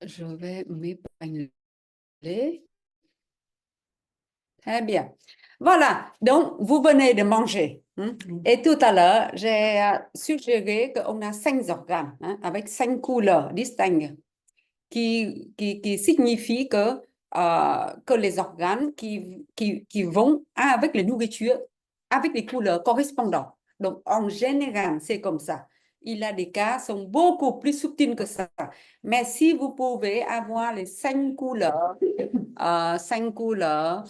Je vais m'épingler. Très bien. Voilà, donc vous venez de manger. Et tout à l'heure, j'ai suggéré qu'on a 5 organes avec 5 couleurs distinctes qui signifie que les organes qui vont avec les nourritures, avec les couleurs correspondantes. Donc, en général, c'est comme ça. Il y a des cas qui sont beaucoup plus subtils que ça. Mais si vous pouvez avoir les 5 couleurs, 5 couleurs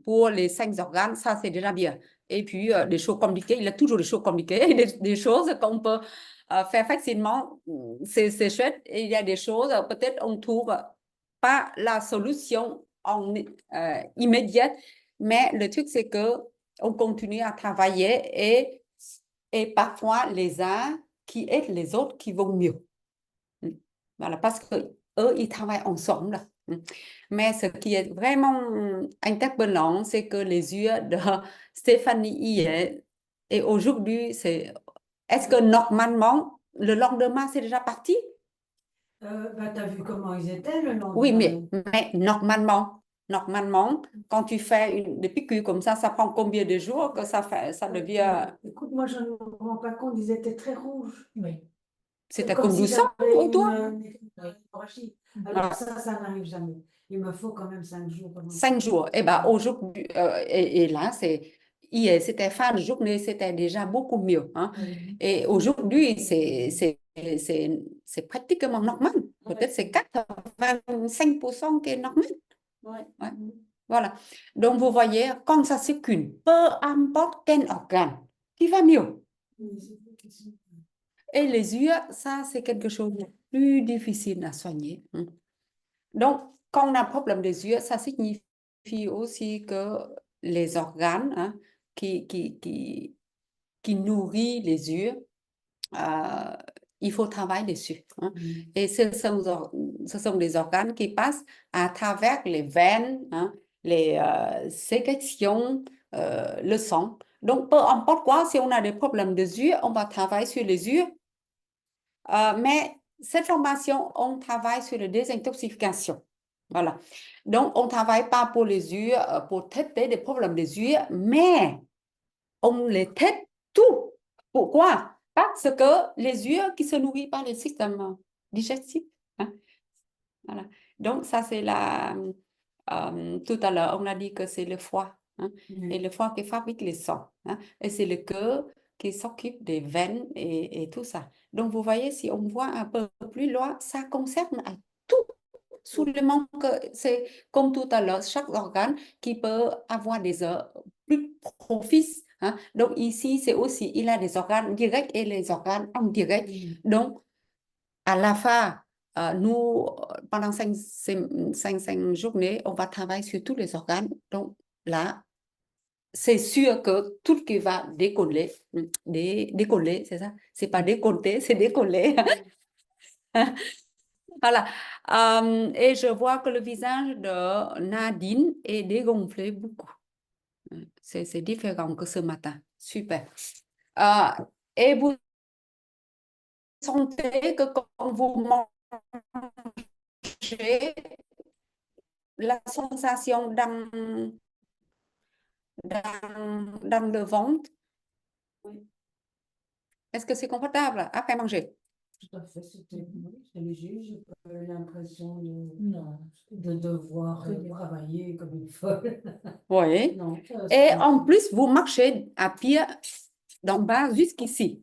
pour les 5 organes, ça c'est déjà bien. Et puis, des choses compliquées, il y a toujours des choses compliquées, des choses qu'on peut faire facilement, c'est chouette. Et il y a des choses, peut-être on ne trouve pas la solution immédiate, mais le truc, c'est que on continue à travailler et parfois les uns qui aident les autres qui vont mieux. Voilà, parce que eux, ils travaillent ensemble. Mais ce qui est vraiment interpellant, c'est que les yeux de Stéphanie hier et aujourd'hui, est-ce que normalement, le lendemain, c'est déjà parti? Bah, t'as vu comment ils étaient le Oui, lendemain? mais normalement, quand tu fais des piqûres comme ça prend combien de jours que ça devient... Écoute, moi, je ne me rends pas compte, ils étaient très rouges. Oui. C'était Comme comme du si sang j'avais pour toi? une hémorragie. Alors Voilà. ça n'arrive jamais. Il me faut quand même 5 jours avant que ça 5 jours. Eh bien, aujourd'hui, et là, hier, c'était fin de journée, c'était déjà beaucoup mieux. Oui. Et aujourd'hui, c'est pratiquement normal. Peut-être c'est 85% qui est normal. Ouais. Ouais. Voilà. Donc, vous voyez, quand ça circule, peu importe quel organe, qui va mieux. Et les yeux, ça, c'est quelque chose de plus difficile à soigner. Donc, quand on a un problème des yeux, ça signifie aussi que les organes qui, qui, qui, qui nourrissent les yeux, euh, il faut travailler dessus. Et ce sont des organes qui passent à travers les veines, les sécrétions, le sang. Donc, peu importe quoi, si on a des problèmes des yeux, on va travailler sur les yeux. Mais cette formation, on travaille sur la désintoxication. Voilà. Donc, on ne travaille pas pour les yeux, pour traiter des problèmes des yeux, mais on les traite tout. Pourquoi? Parce que les yeux qui se nourrissent par le système digestif. Voilà. Donc, ça, c'est tout à l'heure, on a dit que c'est le foie. Et le foie qui fabrique le sang. Et c'est le cœur qui s'occupe des veines et tout ça. Donc, vous voyez, si on voit un peu plus loin, ça concerne à tout. Seulement que c'est comme tout à l'heure, chaque organe qui peut avoir des heures plus propices. Donc, ici, c'est aussi, il a des organes directs et les organes indirects. Donc, à la fin, nous, pendant 5 journées, on va travailler sur tous les organes. Donc là, c'est sûr que tout qui va décoller, décoller, c'est ça? C'est pas décoller, c'est décoller. Voilà. Et je vois que le visage de Nadine est dégonflé beaucoup. C'est différent que ce matin. Super. Euh, et vous sentez que quand vous mangez, la sensation dans le ventre. Oui. Est-ce que c'est confortable après manger? Tout à fait, c'était léger. J'ai pas eu l'impression de devoir travailler comme une folle. Oui. Non, Et en plus, vous marchez à pied d'en bas jusqu'ici.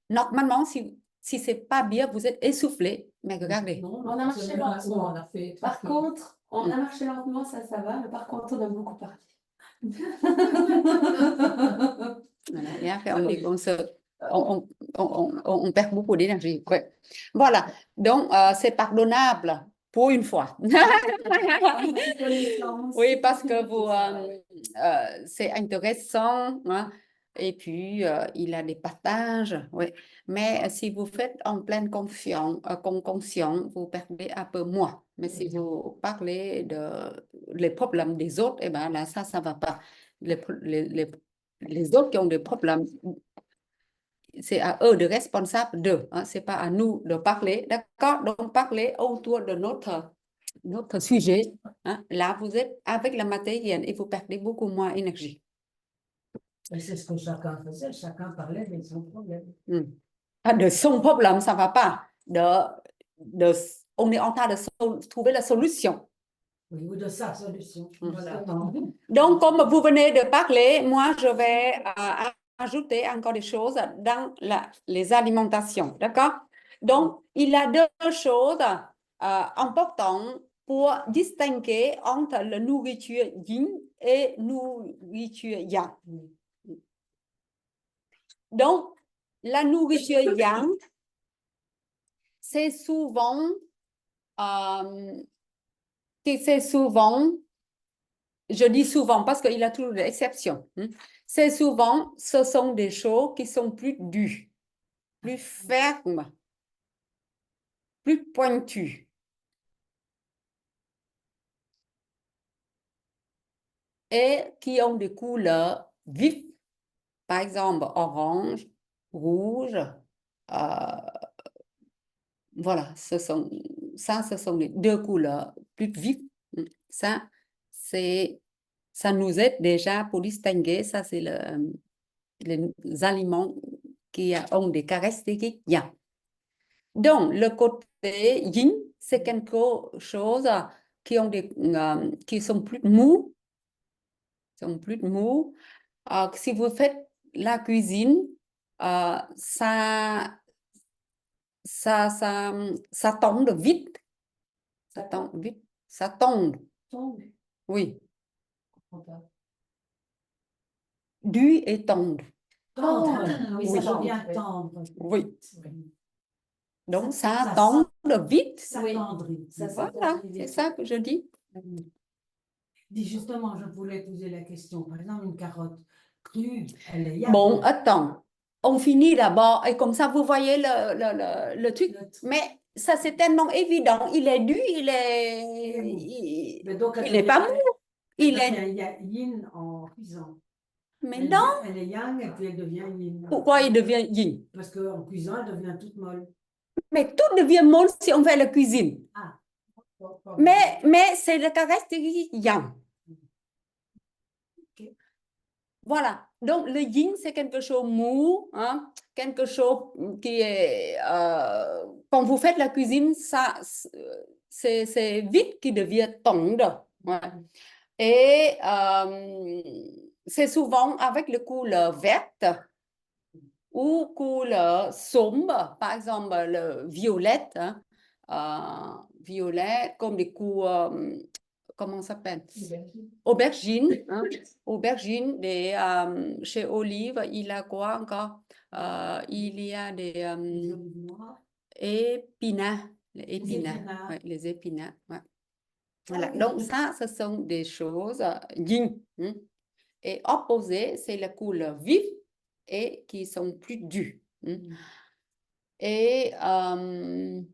Normalement, si ce n'est pas bien, vous êtes essoufflé. Mais regardez. non, on a marché lentement. Par contre, on a marché lentement, ça va, mais par contre, on a beaucoup parlé. Voilà, et après, on perd beaucoup d'énergie. Ouais. Voilà. Donc, c'est pardonnable pour une fois. Oui, parce que c'est intéressant. Et puis, il a des partages. Oui. Mais si vous faites en pleine conscience, vous perdez un peu moins. Mais si vous parlez les problèmes des autres, eh ben là, ça ne va pas. Les autres qui ont des problèmes, c'est à eux de responsable d'eux, hein, c'est pas à nous de parler, d'accord? Donc, parler autour de notre sujet. Hein. Là, vous êtes avec la matérielle et vous perdez beaucoup moins d'énergie. Et c'est ce que chacun faisait, chacun parlait de son problème. Ah, de son problème, ça va pas. On est en train de trouver la solution. Oui, ou de sa solution. Voilà. Justement. Donc, comme vous venez de parler, moi, je vais ajouter encore des choses dans les alimentations, d'accord? Donc, il y a deux choses importantes pour distinguer entre la nourriture yin et nourriture yang. Donc, la nourriture yang, c'est souvent, je dis souvent parce qu'il y a toujours des exceptions. C'est souvent, ce sont des choses qui sont plus dures, plus fermes, plus pointues. Et qui ont des couleurs vives, par exemple orange, rouge. Voilà, ce sont les deux couleurs plus vives. Ça nous aide déjà pour distinguer. Ça, c'est les aliments qui ont des caractéristiques yang. Donc, le côté yin, c'est quelque chose qui sont plus mous. Si vous faites la cuisine, ça tombe vite. Ça tombe vite. Ça tombe. Oui. Du et tendre. Tendre, oui, Oui. ça devient tendre. Oui. Donc, ça tombe vite. Ça tendrit. Voilà, c'est ça que je dis. Dis justement, je voulais poser la question. Par exemple, une carotte crue, elle est yang. Bon, attends. On finit d'abord et comme ça, vous voyez le truc. Mais ça, c'est tellement évident. Il est dû, il est pas mou. Il y a yin en cuisant. Mais non. Elle est yang et puis elle devient yin. Pourquoi il devient yin? Parce qu'en cuisant, elle devient toute molle. Mais tout devient molle si on fait la cuisine. Ah. Mais c'est le caractéristique yang. Okay. Voilà. Donc, le yin, c'est quelque chose mou, hein, quelque chose qui est... quand vous faites la cuisine, ça, c'est vite qui devient tendre. Ouais. Et c'est souvent avec le couleur verte ou couleur sombre, par exemple le violet, hein, violet comme des couleurs, comment ça s'appelle? Aubergine. Hein? Aubergine, chez Olive, il y a quoi encore? Il y a des épinards. Les épinards. Ouais, les épinards. Ouais. Voilà. Donc, ça, ce sont des choses yin. Hein? Et opposé, c'est la couleur vive et qui sont plus dures. Hein? Et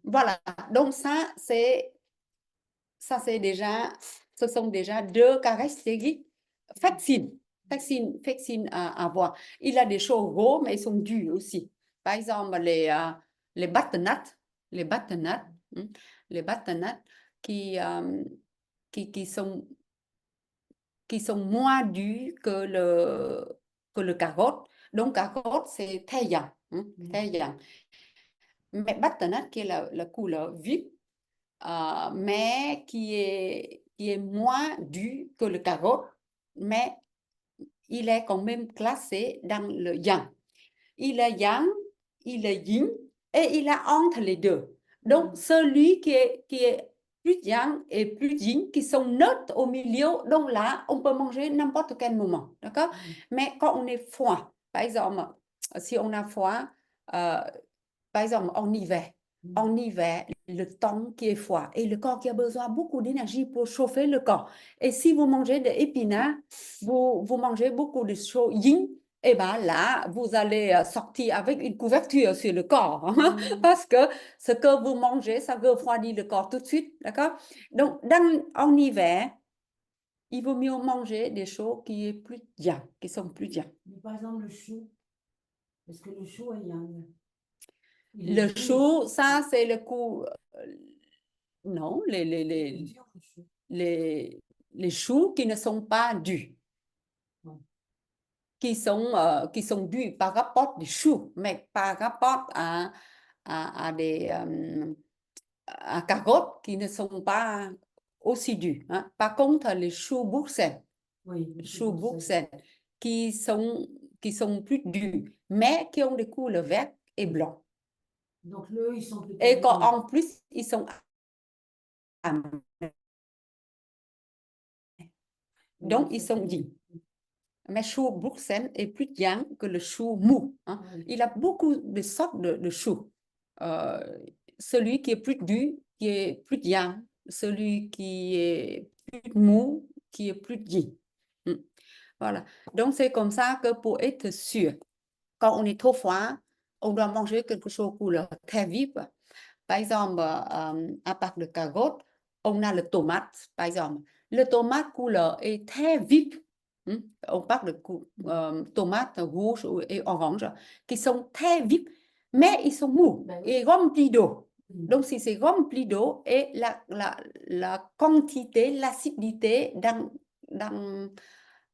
voilà. Donc, ce sont déjà deux caractéristiques faciles à voir. Il y a des choses gros, mais ils sont durs aussi. Par exemple, les butternuts, qui sont moins durs que le carotte. Donc, carotte, c'est très yang. Très yang. Mais butternut, qui est la couleur vive, mais qui est moins dur que le carotte, mais il est quand même classé dans le yang. Il est yang, il est yin, et il est entre les deux. Donc, celui qui est plus yang et plus yin, qui sont neutres au milieu, donc là, on peut manger n'importe quel moment, d'accord? Mais quand on est froid, par exemple, si on a froid, par exemple, en hiver, le temps qui est froid et le corps qui a besoin beaucoup d'énergie pour chauffer le corps. Et si vous mangez des épinards, vous mangez beaucoup de choses yin, et bien là, vous allez sortir avec une couverture sur le corps, hein, parce que ce que vous mangez, ça refroidit le corps tout de suite, d'accord? Donc, en hiver, il vaut mieux manger des choses qui sont plus yang. Par exemple, le chou. Est-ce que le chou est yang? Le chou, ça, c'est le coup. Non, les choux qui ne sont pas dus, qui sont dus par rapport des choux, mais par rapport à carottes qui ne sont pas aussi dus. Hein. Par contre, les choux Bruxelles, Oui, choux Bruxelles, qui sont plus durs, mais qui ont des couleurs vertes et blancs. Donc, eux, ils sont plutôt Et durs. qu'en plus, ils sont amers. Donc, ils sont dits. Mais chou Bruxelles est plus bien que le chou mou. Hein. Oui. Il a beaucoup de sortes de choux. Celui qui est plus dur, qui est plus bien. Celui qui est plus mou, qui est plus dit. Voilà. Donc, c'est comme ça que pour être sûr, quand on est trop froid, on doit manger quelque chose de couleur très vive. Par exemple, à part de carottes, on a le tomate, par exemple. Le tomate couleur est très vive. On parle de tomates rouges et oranges qui sont très vives, mais ils sont mous et remplis d'eau. Donc, si c'est rempli d'eau et la quantité, l'acidité dans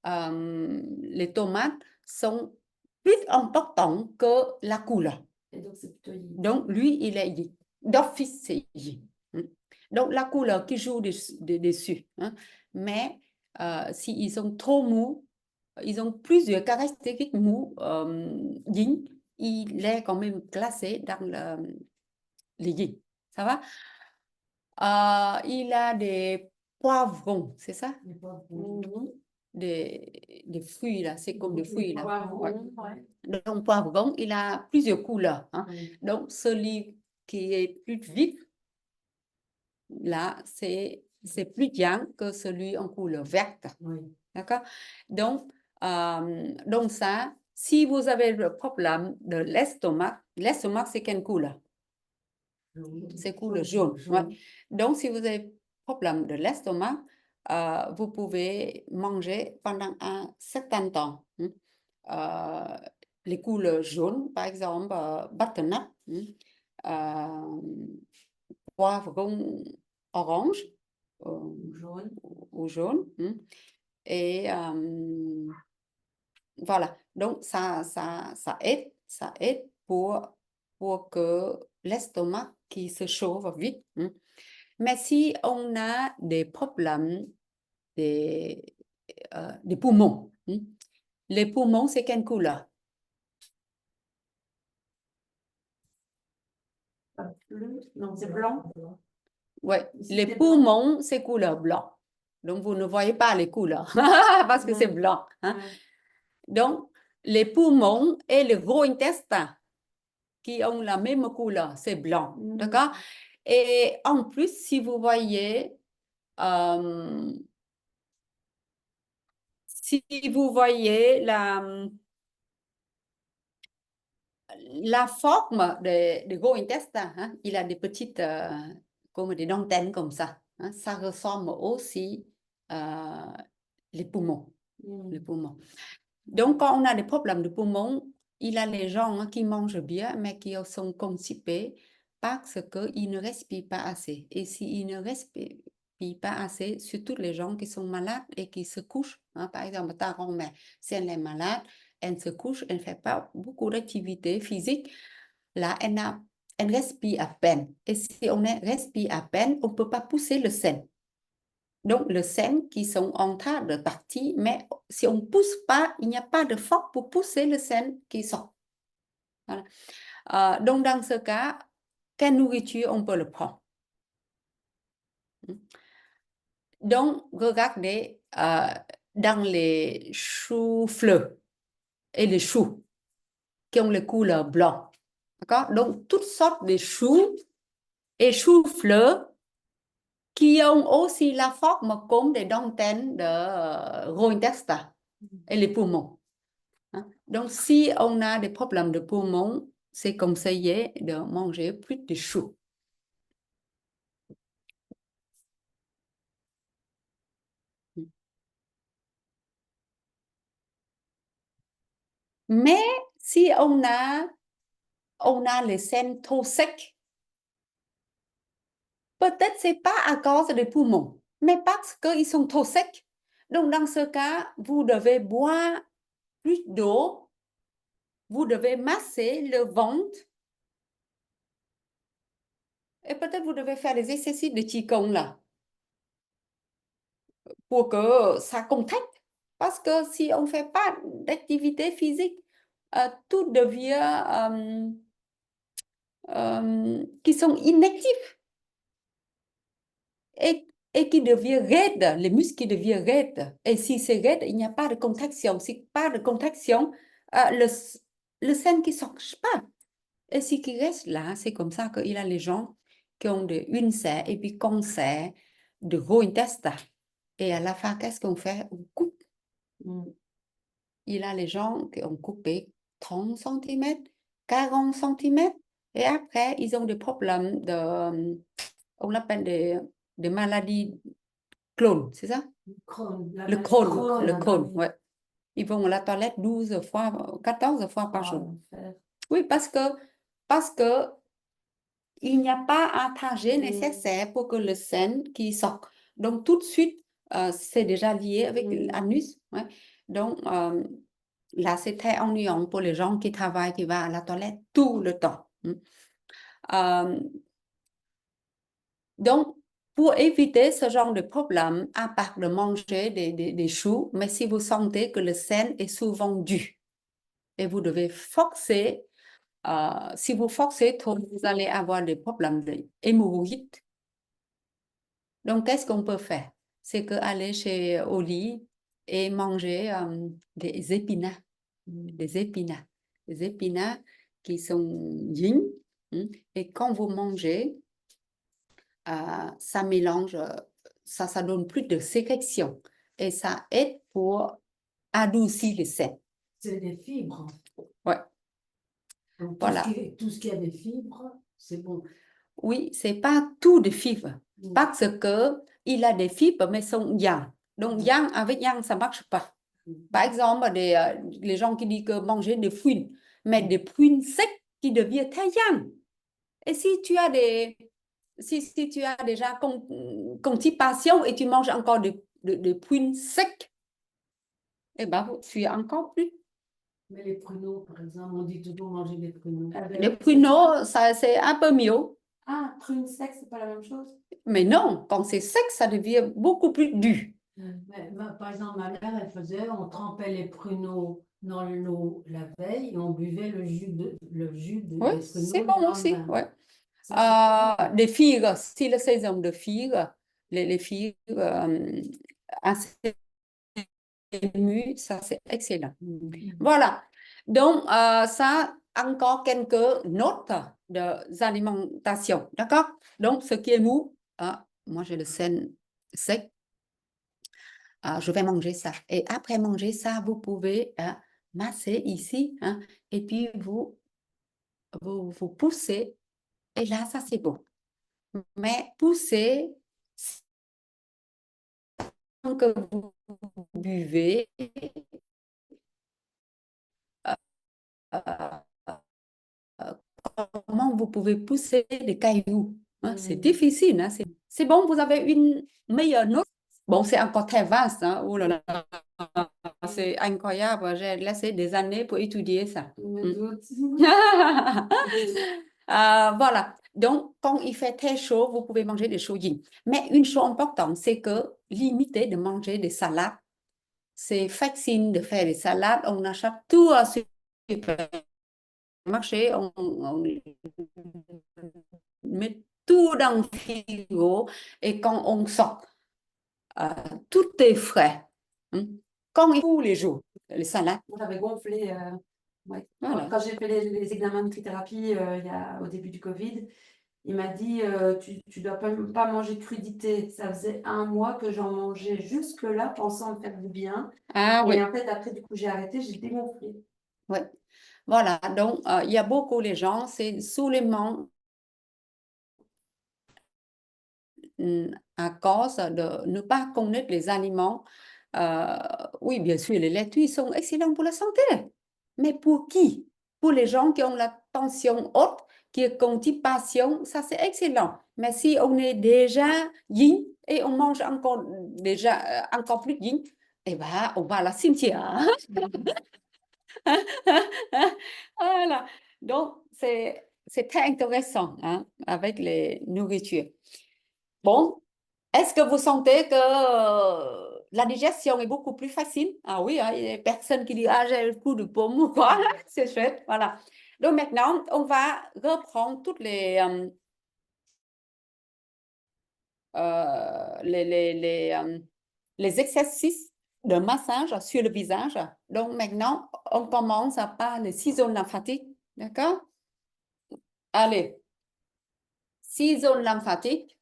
les tomates sont plus importantes que la couleur. Et donc, c'est plutôt yin. Donc, lui, il est yin. D'office, c'est yin. Donc, la couleur qui joue dessus. Hein. Mais s'ils sont trop mous, ils ont plusieurs caractéristiques mous, yin, il est quand même classé dans les yin. Ça va? Il a des poivrons, c'est ça? Les poivrons. Des fruits, là, c'est comme des fruits, là. Poivrons, Ouais. Donc, poivron, il a plusieurs couleurs. Hein. Oui. Donc, celui qui est plus vif, là, c'est plus bien que celui en couleur verte. Oui. D'accord? Donc ça, si vous avez le problème de l'estomac, c'est quelle couleur? C'est couleur jaune. Ouais. Donc, si vous avez problème de l'estomac, vous pouvez manger pendant un certain temps. Les couleurs jaunes, par exemple, butternut, poivron orange ou jaune. Et voilà. Donc, ça aide pour que l'estomac qui se chauffe vite. Mais si on a des problèmes des poumons, les poumons, c'est quelle couleur? Non, c'est blanc. Oui, les poumons, c'est couleur blanc. Donc, vous ne voyez pas les couleurs parce que c'est blanc. Hein? Donc, les poumons et le gros intestin qui ont la même couleur, c'est blanc. D'accord? Et en plus, si vous voyez, la forme de gros intestin, hein, il a des petites, comme des dentelles comme ça. Hein, ça ressemble aussi les poumons. Les poumons. Donc, quand on a des problèmes de poumons, il y a les gens hein, qui mangent bien, mais qui sont constipés parce qu'ils ne respirent pas assez. Et s'ils ne respirent pas assez, surtout les gens qui sont malades et qui se couchent, hein, par exemple, ta grand-mère, si elle est malade, elle se couche, elle ne fait pas beaucoup d'activité physique, là, elle respire à peine. Et si on respire à peine, on ne peut pas pousser le sein. Donc, le sein qui sont en train de partir, mais si on ne pousse pas, il n'y a pas de force pour pousser le sein qui sort. Voilà. Donc, dans ce cas, quelle nourriture on peut le prendre? Donc, regardez dans les choux-fleurs et les choux qui ont les couleurs blanches. D'accord? Donc, toutes sortes de choux et choux-fleurs qui ont aussi la forme comme des dentelles de gros intestin et les poumons. Hein? Donc, si on a des problèmes de poumons, c'est conseillé de manger plus de choux. Mais si on a les selles trop secs, peut-être c'est pas à cause des poumons, mais parce qu'ils sont trop secs. Donc, dans ce cas, vous devez boire plus d'eau, vous devez masser le ventre, et peut-être vous devez faire des exercices de Qigong là, pour que ça contracte. Parce que si on ne fait pas d'activité physique, tout devient qui sont inactifs et qui devient raide, les muscles qui deviennent raides. Et si c'est raide, il n'y a pas de contraction. Si pas de contraction, le sein qui ne sorte pas. Et ce qui reste là, c'est comme ça qu'il y a les gens qui ont des ulcères et puis cancer de gros intestin. Et à la fin, qu'est-ce qu'on fait? On coupe. Il y a les gens qui ont coupé 30 cm, 40 cm, et après, ils ont des problèmes on appelle des maladies clones, c'est ça? Le Crohn, ouais. Ils vont à la toilette 12 fois, 14 fois par jour. Oui, parce que il n'y a pas un trajet nécessaire pour que le sein qui sorte. Donc, tout de suite, c'est déjà lié avec l'anus. Ouais. Donc, là, c'est très ennuyant pour les gens qui travaillent, qui vont à la toilette tout le temps. Donc, pour éviter ce genre de problème, à part de manger des choux, mais si vous sentez que le sein est souvent dû et vous devez forcer, si vous forcez trop, vous allez avoir des problèmes d'hémorroïdes. Donc, qu'est-ce qu'on peut faire? C'est qu'aller au lit et manger des épinards. Des épinards. Des épinards qui sont yin. Et quand vous mangez, ça mélange, ça donne plus de sécrétion. Et ça aide pour adoucir les selles. C'est des fibres. Ouais. Donc, voilà. Tout ce qui a des fibres, c'est bon. Oui, c'est pas tout de fibres. Parce que il a des fibres, mais sont yang. Donc, yang avec yang, ça marche pas. Par exemple, les gens qui disent que manger des prunes, mais des prunes secs qui deviennent très yang. Et si tu as si tu as déjà constipation et tu manges encore des prunes secs, eh ben, tu es encore plus. Mais les pruneaux, par exemple, on dit toujours manger des pruneaux. Les pruneaux, c'est un peu mieux. Ah, prunes secs, c'est pas la même chose? Mais non, quand c'est sec, ça devient beaucoup plus dur. Par exemple, ma mère, elle faisait, on trempait les pruneaux dans l'eau la veille et on buvait le jus des Oui, pruneaux c'est bon aussi. Ouais. Ça, des figues, si la saison de figues, les figues assez mûres, ça c'est excellent. Voilà. Donc, ça, encore quelques notes d'alimentation. D'accord? Donc, ce qui est mou, moi j'ai le sein sec. Je vais manger ça. Et après manger ça, vous pouvez masser ici, et puis vous poussez. Et là, ça c'est bon. Mais poussez sans que vous buvez. Comment vous pouvez pousser des cailloux? C'est difficile. C'est bon, vous avez une meilleure note. Bon, c'est encore très vaste. Oh là là, c'est incroyable. J'ai laissé des années pour étudier ça. Voilà. Donc, quand il fait très chaud, vous pouvez manger des choses yin. Mais une chose importante, c'est que limiter de manger des salades. C'est facile de faire des salades. On achète tout à supermarché. On met tout dans le frigo. Et quand on sort, tout est frais. Quand il faut les jours, les salades. Moi, j'avais gonflé. Voilà. Quand j'ai fait les examens de trithérapie au début du Covid, il m'a dit tu ne dois pas manger de crudité. Ça faisait 1 mois que j'en mangeais jusque-là, pensant me faire du bien. Ah oui. Et en fait, après, du coup, j'ai arrêté, j'ai dégonflé. Oui. Voilà. Donc, il y a beaucoup de gens, c'est souvent à cause de ne pas connaître les aliments. Oui, bien sûr, les laitues sont excellents pour la santé. Mais pour qui? Pour les gens qui ont la tension haute, qui est constipation, ça c'est excellent. Mais si on est déjà yin et on mange encore, déjà, encore plus yin, eh ben, on va à la cimetière. Voilà. Donc, c'est très intéressant hein, avec les nourritures. Bon, est-ce que vous sentez que la digestion est beaucoup plus facile? Ah oui, hein, il y a personne qui dit ah j'ai le coup de pomme ou quoi. C'est chouette, voilà. Donc maintenant, on va reprendre toutes les exercices de massage sur le visage. Donc maintenant, on commence par les 6 zones lymphatiques, d'accord? Allez, 6 zones lymphatiques.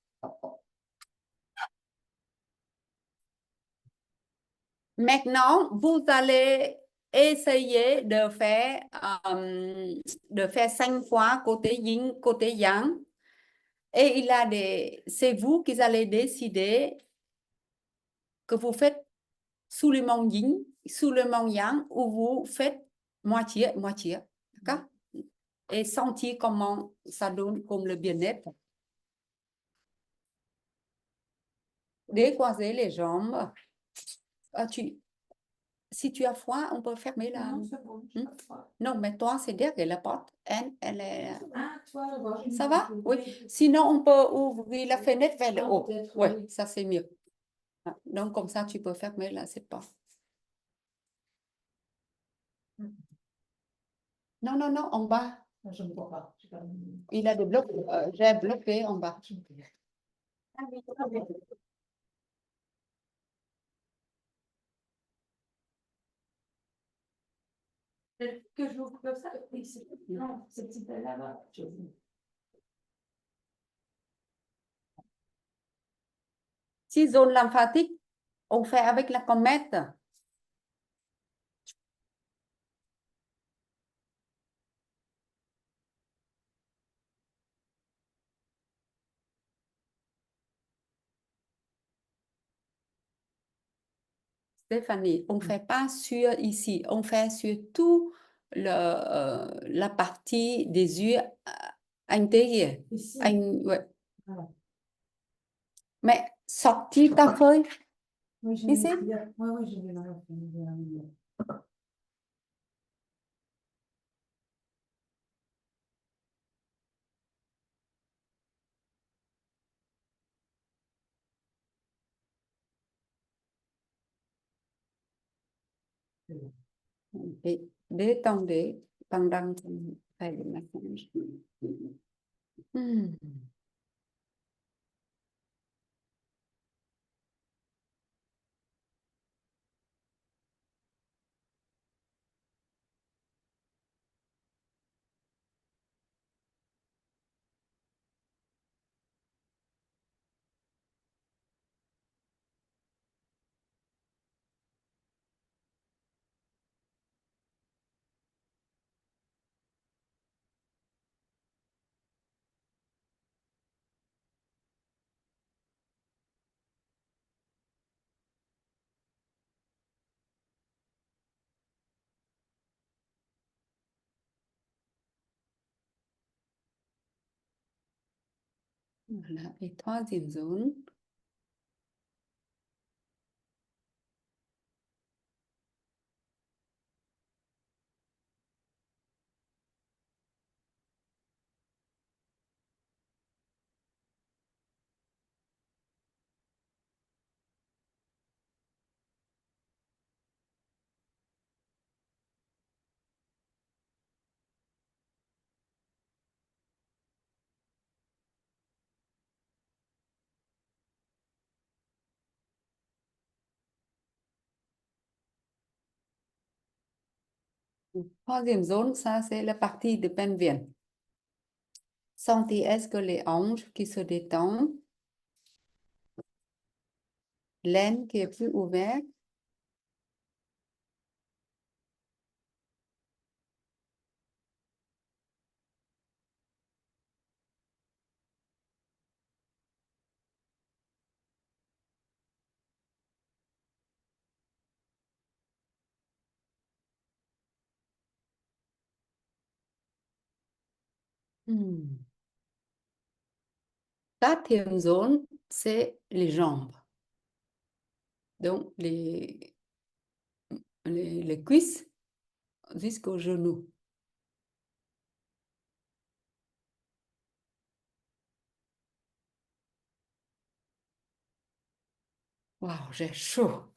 Maintenant, vous allez essayer de faire 5 fois côté yin, côté yang. Et c'est vous qui allez décider que vous faites sous le mont yin, sous le mont yang, ou vous faites moitié, moitié. D'accord? Et sentir comment ça donne comme le bien-être. Décroiser les jambes. Ah, si tu as froid, on peut fermer la... Non, c'est bon, j'ai pas froid. Non, mais toi, c'est derrière la porte. Elle est... Ah, toi, là-bas. Ça va? Oui. Sinon, on peut ouvrir la fenêtre vers le haut. peut-être, Oui, oui. ça c'est mieux. Ah, donc, comme ça, tu peux fermer là, cette porte. Non, non, non, en bas. Je ne vois pas. Il a des blocs. J'ai bloqué en bas. Ah oui, ah oui. Que je vous comme ça? Oui, non, c'est petit là-bas. 6 zones lymphatiques, on fait avec la comète. Stéphanie, on ne fait pas sur ici, on fait sur tout la partie des yeux intérieurs. Ici. Ouais. Ah. Mais sortis ta feuille. Oui, Ici? Oui, je vais là. Et détendez pendant qu'on fait le massage. Hmm. Voilà. Et 3e zone. Troisième zone, ça c'est la partie de pelvien. Sentez est-ce que les hanches qui se détendent, l'aine qui est plus ouverte. Quatrième zone, c'est les jambes. Donc, les cuisses jusqu'aux genoux. Waouh, j'ai chaud.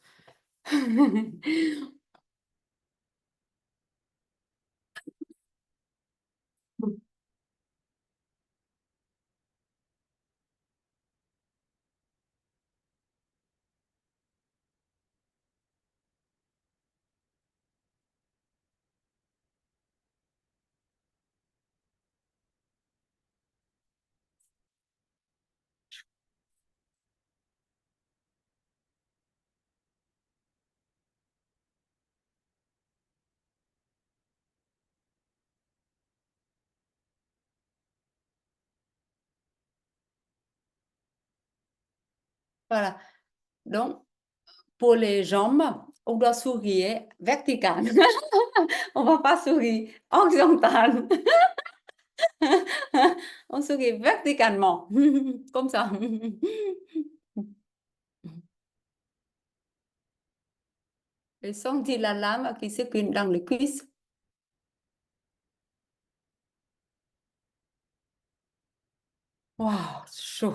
Voilà. Donc, pour les jambes, on doit sourire vertical. On ne va pas sourire horizontal. On sourit verticalement. Comme ça. Et sentir la lame qui circule dans les cuisses. Waouh, chaud.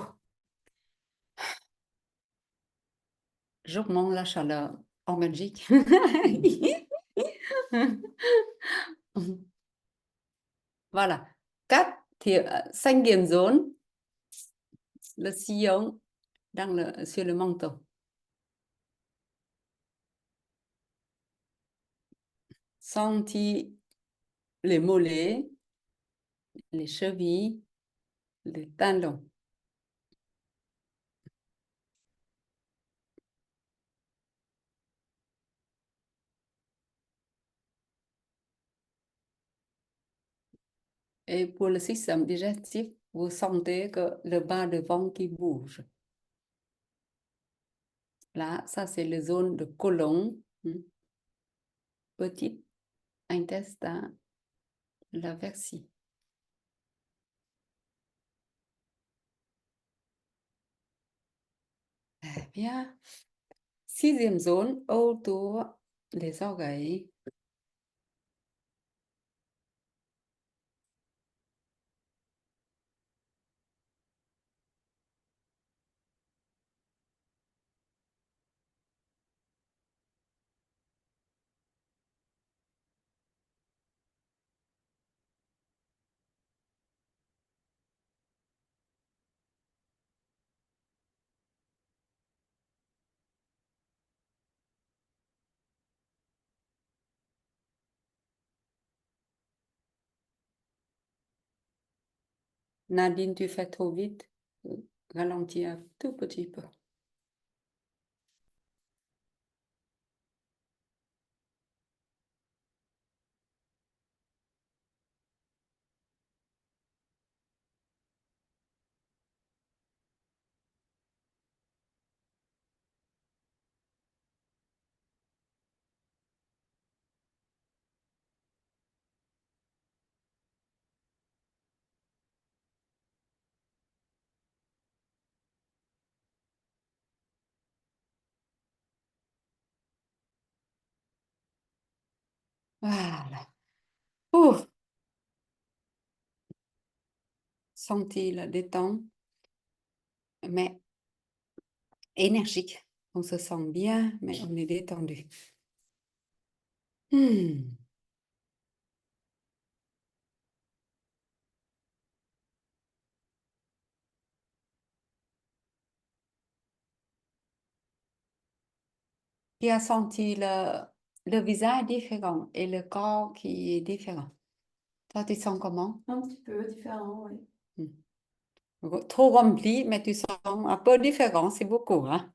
J'augmente la chaleur en Belgique. Voilà. Cinquième zone, le sillon sur le menton. Sentir les mollets, les chevilles, les talons. Et pour le système digestif, vous sentez que le bas de ventre qui bouge. Là, ça c'est la zone de côlon, petit intestin, la vessie. Très bien. Sixième zone, autour des oreilles. Nadine, tu fais trop vite. Ralentis un tout petit peu. Voilà. Ouf. Sentis la détente, mais énergique. On se sent bien, mais on est détendu. Qui a senti le visage différent et le corps qui est différent. Toi, tu sens comment? Un petit peu différent, oui. Trop rempli, mais tu sens un peu différent, c'est beaucoup, hein?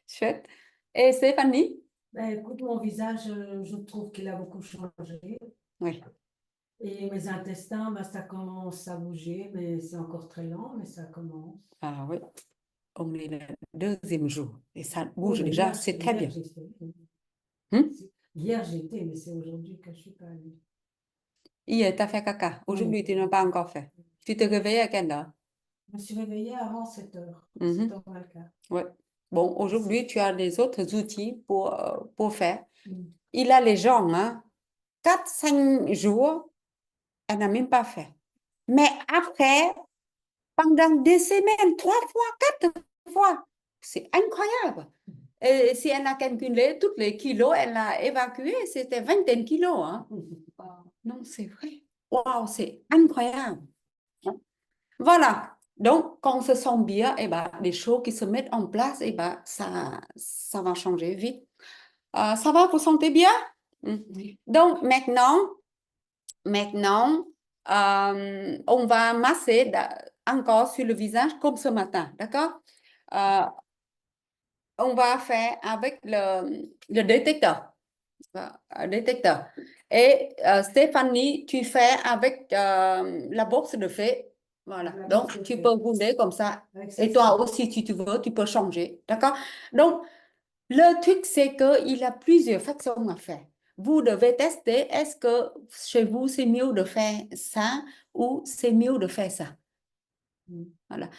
Chouette. Et Stéphanie? Ben, écoute, mon visage, je trouve qu'il a beaucoup changé. Oui. Et mes intestins, ben, ça commence à bouger, mais c'est encore très lent, mais ça commence. Ah oui. On est le deuxième jour et ça bouge Oui, mais déjà, hier, c'est très bien. hier, j'étais. Hum? Hier, j'étais, mais c'est aujourd'hui que je suis pas allée. Hier, tu as fait caca. Aujourd'hui, Oui. tu n'as pas encore fait. Tu te réveilles à quelle heure? Je me suis réveillée avant 7 heures, Mhm. 7h moins le quart. Ouais. Bon, aujourd'hui, tu as des autres outils pour faire. Mm. Il a les gens, hein, 4-5 jours, elle n'a même pas fait. Mais après, pendant des semaines, 3 fois, 4 fois, c'est incroyable. Et si elle a calculé tous les kilos, elle a évacué, c'était vingtaine de kilos. Hein. Non, c'est vrai. Waouh, c'est incroyable. Voilà. Donc, quand on se sent bien, eh ben, les choses qui se mettent en place, eh ben, ça va changer vite. Ça va, vous sentez bien? Mm. Donc, maintenant, on va masser encore sur le visage comme ce matin, d'accord? Euh, on va faire avec le détecteur. Un détecteur. Et Stéphanie, tu fais avec la bourse de fée. Voilà. La Donc, bourse de tu fée. peux rouler comme ça. Avec Et celle-ci. toi aussi, si tu veux, tu peux changer. D'accord? Donc, le truc, c'est qu'il y a plusieurs façons à faire. Vous devez tester, est-ce que chez vous, c'est mieux de faire ça ou c'est mieux de faire ça? Voilà.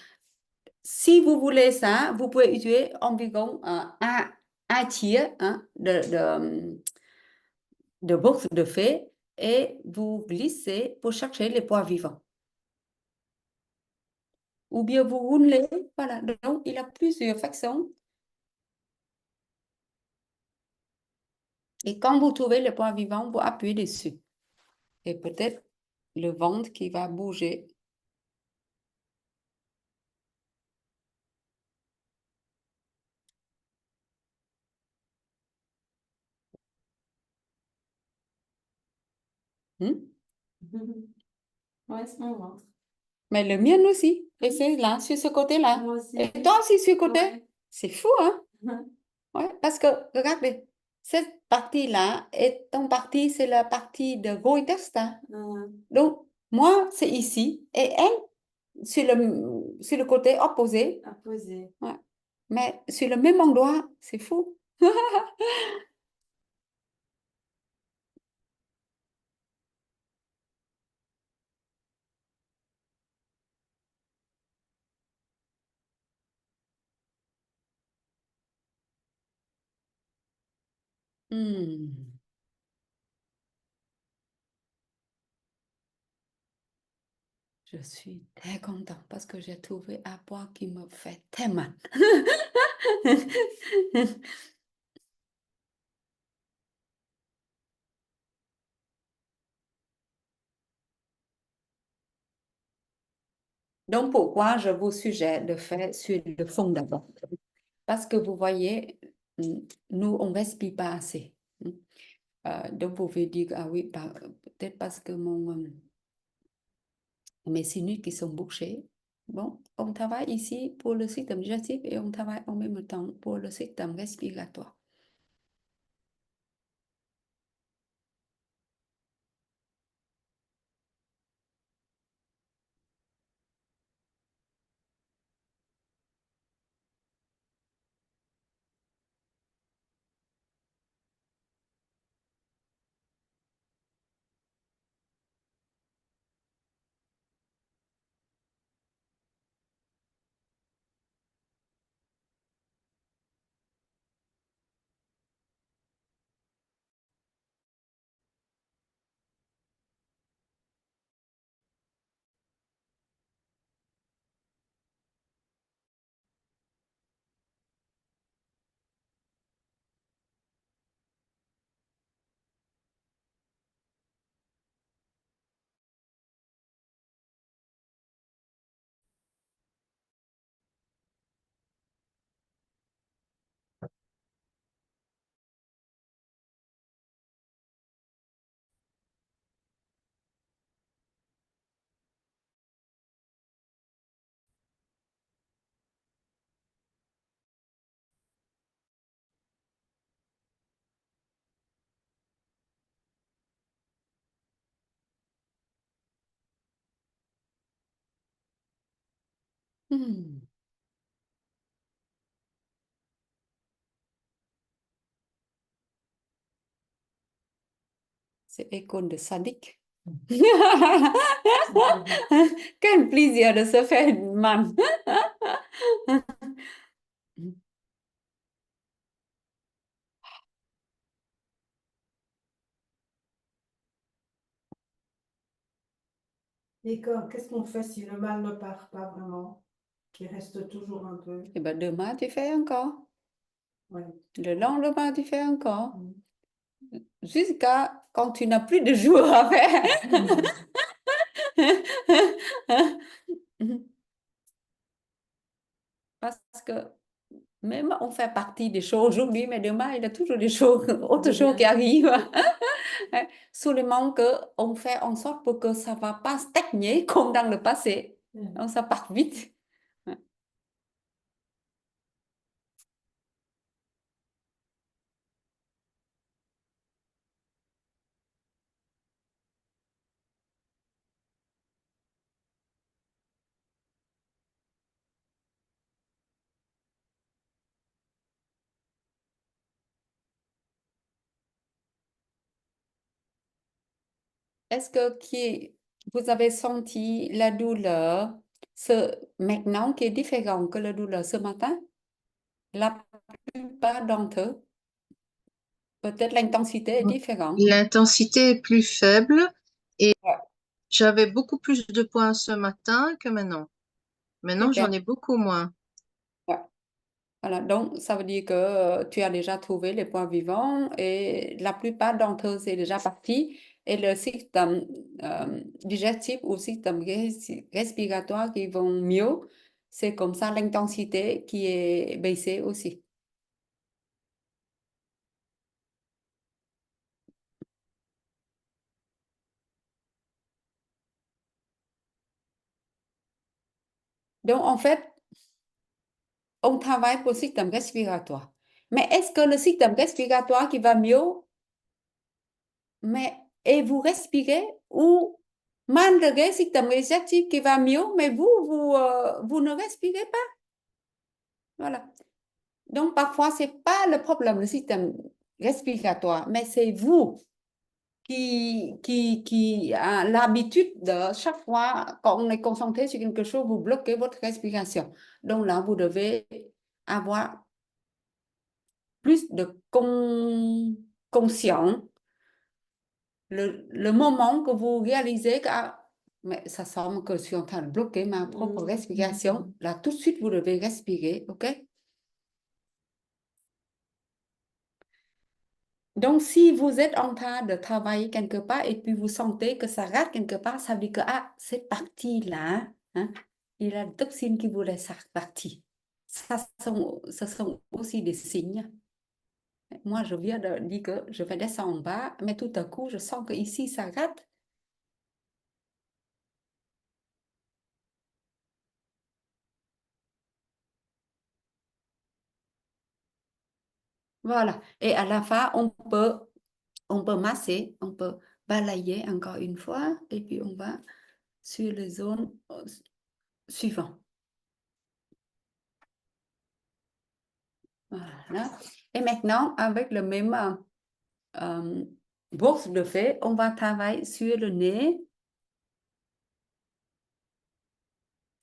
Si vous voulez ça, vous pouvez utiliser environ un tiers hein, de bourse de fée et vous glissez pour chercher les pois vivants. Ou bien vous roulez, voilà. Donc, il y a plusieurs façons. Et quand vous trouvez le point vivant, vous appuyez dessus. Et peut-être le ventre qui va bouger. Hmm? Ouais, c'est mon ventre. Mais le mien aussi. Et c'est là, sur ce côté-là. Moi aussi. Et toi aussi, sur ce côté. Ouais. C'est fou, hein? Ouais, parce que, regardez, cette partie-là est en partie, c'est la partie de Goïtesta. Donc, moi, c'est ici. Et elle, sur le côté opposé. À poser. Ouais. Mais sur le même endroit, c'est fou. Hmm. Je suis très contente parce que j'ai trouvé un poids qui me fait très mal. Donc, pourquoi je vous suggère de faire sur le fond d'abord? Parce que vous voyez, nous, on ne respire pas assez. Donc, vous pouvez dire, ah oui, peut-être parce que mes sinus qui sont bouchés. Bon, on travaille ici pour le système digestif et on travaille en même temps pour le système respiratoire. Hmm. C'est école de sadique. Quel plaisir de se faire mal. Et qu'est-ce qu'on fait si le mal ne part pas vraiment, qu'il reste toujours un peu? Et ben demain, tu fais encore. Ouais. Le lendemain, tu fais encore. Mm. Jusqu'à quand tu n'as plus de jours à faire. Parce que même on fait partie des choses aujourd'hui, mais demain, il y a toujours des choses, autres choses qui arrivent. Seulement qu'on fait en sorte pour que ça ne va pas stagner comme dans le passé. Donc, ça part vite. Est-ce que vous avez senti la douleur maintenant qui est différente que la douleur ce matin? La plupart d'entre eux, peut-être l'intensité est différente. L'intensité est plus faible et Ouais. j'avais beaucoup plus de points ce matin que maintenant. Maintenant, Super. j'en ai beaucoup moins. Ouais. Voilà, donc ça veut dire que tu as déjà trouvé les points vivants et la plupart d'entre eux, c'est déjà parti. Et le système digestif ou système respiratoire qui vont mieux, c'est comme ça l'intensité qui est baissée aussi. Donc en fait, on travaille pour le système respiratoire. Mais est-ce que le système respiratoire qui va mieux, et vous respirez ou malgré le système digestif qui va mieux, mais vous ne respirez pas? Voilà. Donc, parfois, ce n'est pas le problème, le système respiratoire, mais c'est vous qui a l'habitude de chaque fois qu'on est concentré sur quelque chose, vous bloquez votre respiration. Donc là, vous devez avoir plus de conscience le moment que vous réalisez que mais ça semble que je suis en train de bloquer ma propre respiration. Là, tout de suite, vous devez respirer, OK? Donc, si vous êtes en train de travailler quelque part et puis vous sentez que ça rate quelque part, ça veut dire que cette partie-là, hein, il y a la toxine qui vous laisse partir. Ça, ce sont aussi des signes. Moi, je viens de dire que je vais descendre en bas, mais tout à coup, je sens que ici ça rate. Voilà. Et à la fin, on peut masser, on peut balayer encore une fois, et puis on va sur les zones suivantes. Voilà. Et maintenant, avec le même bourse de fait, on va travailler sur le nez.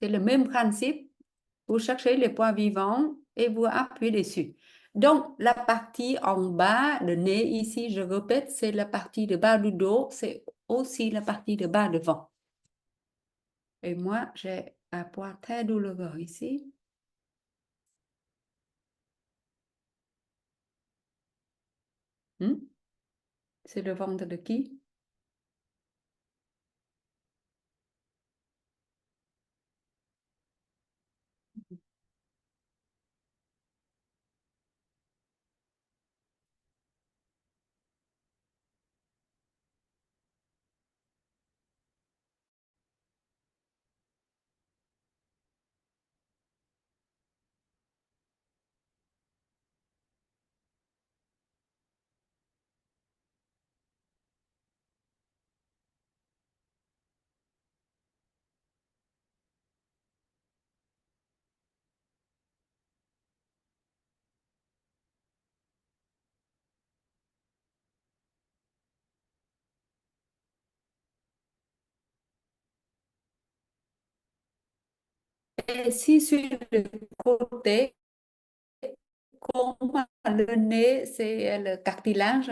C'est le même principe. Vous cherchez les points vivants et vous appuyez dessus. Donc, la partie en bas, le nez ici, je répète, c'est la partie de bas du dos, c'est aussi la partie de bas devant. Et moi, j'ai un point très douloureux ici. C'est le ventre de qui? Et si sur le côté, comme le nez, c'est le cartilage,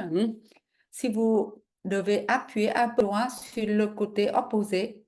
si vous devez appuyer un peu loin sur le côté opposé,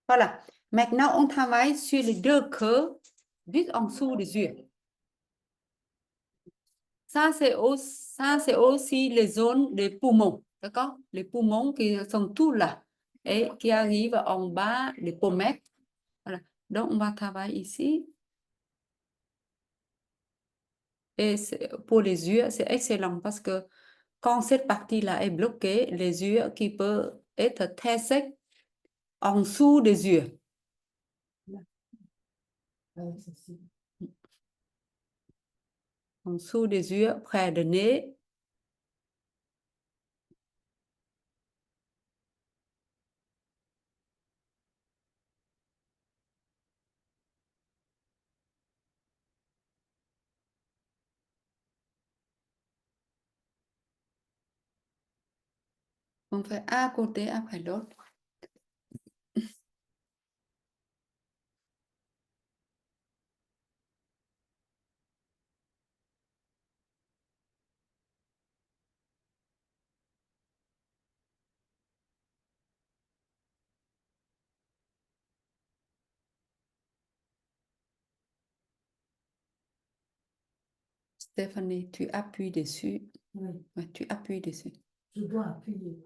voilà. Maintenant, on travaille sur les deux queues, juste en dessous des yeux. Ça, c'est aussi les zones des poumons, d'accord? Les poumons qui sont tous là et qui arrivent en bas des pommettes. Voilà. Donc, on va travailler ici. Et pour les yeux, c'est excellent parce que quand cette partie-là est bloquée, les yeux qui peuvent être très secs en dessous des yeux. En dessous des yeux, près du nez. On fait un côté après l'autre. Stéphanie, tu appuies dessus. Oui, Ouais, tu appuies dessus. je dois appuyer.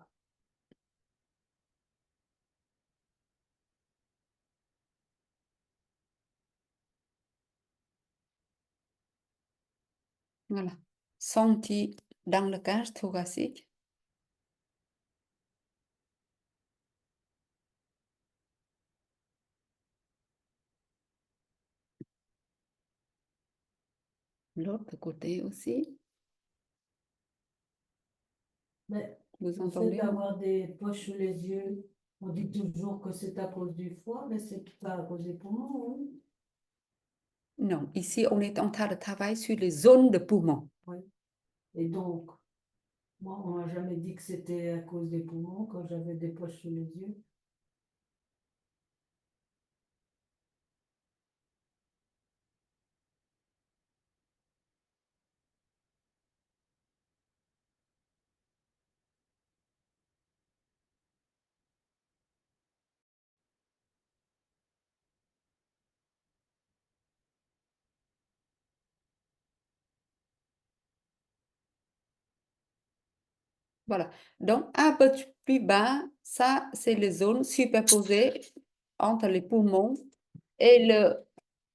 Voilà. Senti dans le cage thoracique. L'autre côté aussi. Mais Vous le fait entendez? d'avoir des poches sous les yeux, on dit toujours que c'est à cause du foie, mais c'est pas à cause des poumons, hein. Non, ici, on est en train de travailler sur les zones de poumons. Oui. Et donc, moi, on m'a jamais dit que c'était à cause des poumons quand j'avais des poches sous les yeux. Voilà. Donc, un peu plus bas, ça, c'est les zones superposées entre les poumons et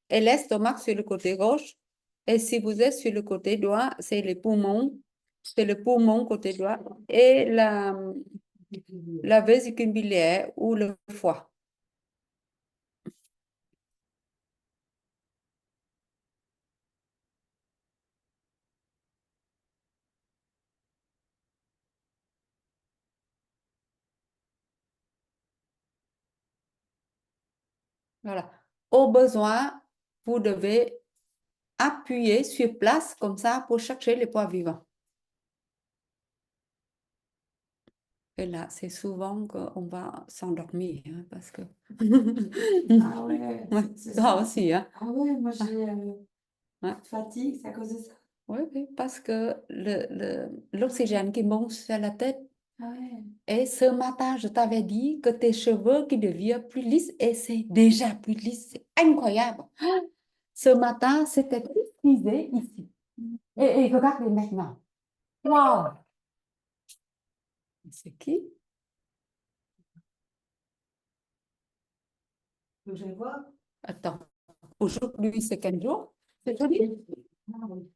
l'estomac sur le côté gauche. Et si vous êtes sur le côté droit, c'est les poumons. C'est le poumon côté droit et la vésicule biliaire ou le foie. Voilà. Au besoin, vous devez appuyer sur place comme ça pour chercher les poids vivants. Et là, c'est souvent qu'on va s'endormir hein, parce que. Ah ouais, Ouais, c'est toi ça. aussi, hein. Ah ouais, moi j'ai Ouais. fatigue, c'est à cause de ça. Oui, oui, parce que l'oxygène qui monte sur la tête. Ah ouais. Et ce matin, je t'avais dit que tes cheveux qui deviennent plus lisses et c'est déjà plus lisse. C'est incroyable. Ce matin, c'était tout frisé ici. Et regardez maintenant. Wow! C'est qui? Donc, je vais voir. Attends. Aujourd'hui, c'est quel jour? C'est jeudi? Ah oui.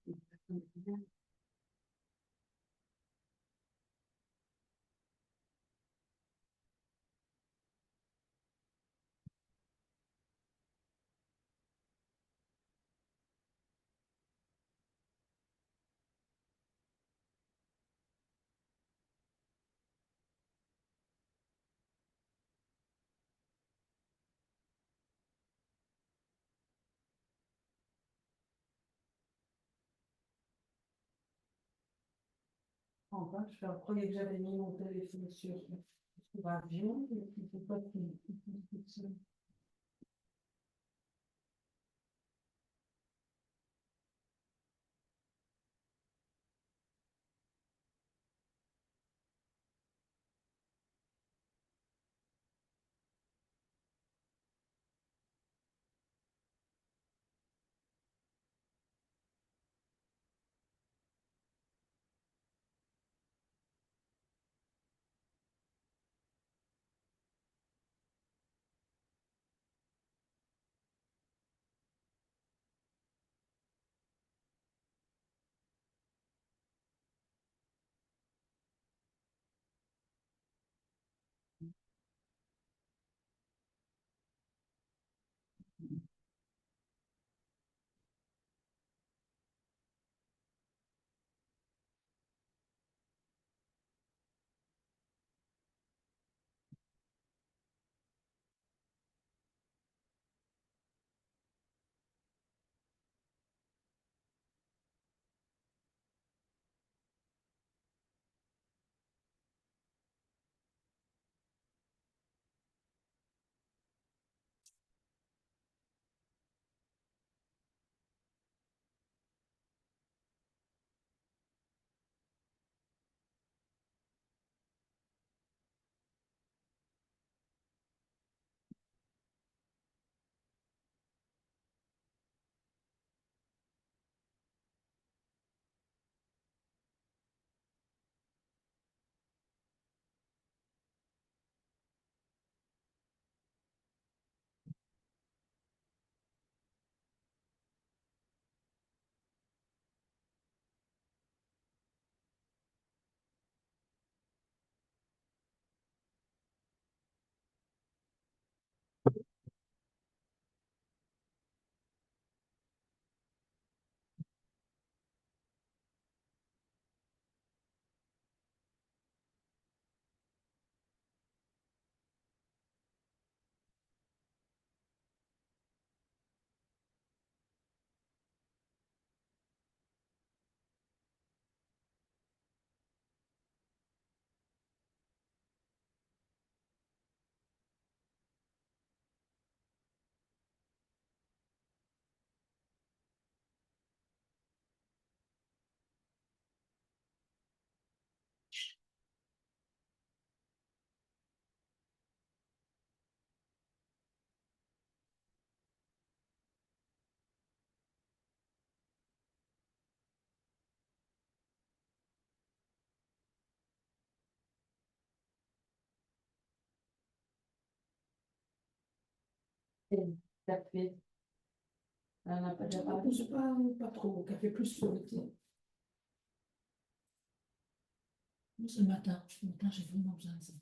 En bas, je croyais que j'avais mis mon téléphone sur avion, mais il faut pas que- Café. On en a pas déjà Ah, parlé. c'est pas trop, café plus le thé. Moi, c'est le matin. Le matin, j'ai vraiment besoin de ça.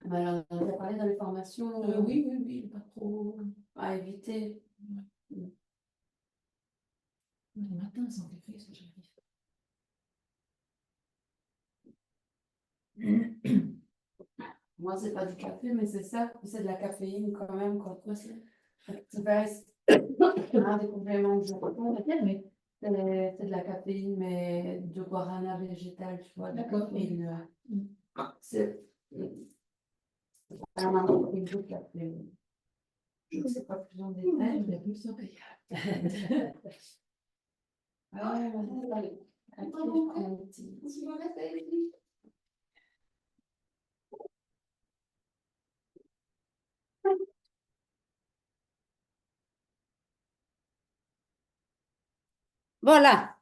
Mais alors, on en a parlé dans les formations Oui, oui, oui, pas trop. à éviter. Le matin, sans café, ça j'arrive. Moi, c'est pas du café, mais c'est ça. C'est de la caféine quand même. Quoi. Tu baisses des compléments que je prends, mais c'est de la caféine, mais de guarana végétal, tu vois. De la D'accord, oui. caféine. C'est un truc de caféine. Je ne sais pas plus en détail, mais plus ça. ah ouais, allez. Après, je prends un petit. Voilà.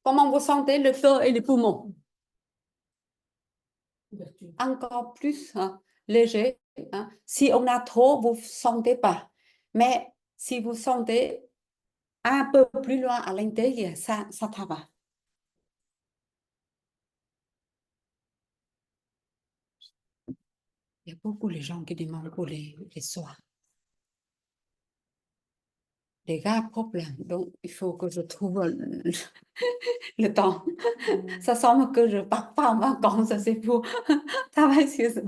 Comment vous sentez le cœur et les poumons? Ouverture. encore plus hein, léger. Hein. Si on a trop, vous ne sentez pas. Mais si vous sentez un peu plus loin à l'intérieur, ça va. Il y a beaucoup de gens qui demandent pour les soins. Des gars problèmes. Donc, il faut que je trouve le temps. Ça semble que je ne pars pas en vacances, c'est pour travailler sur ça.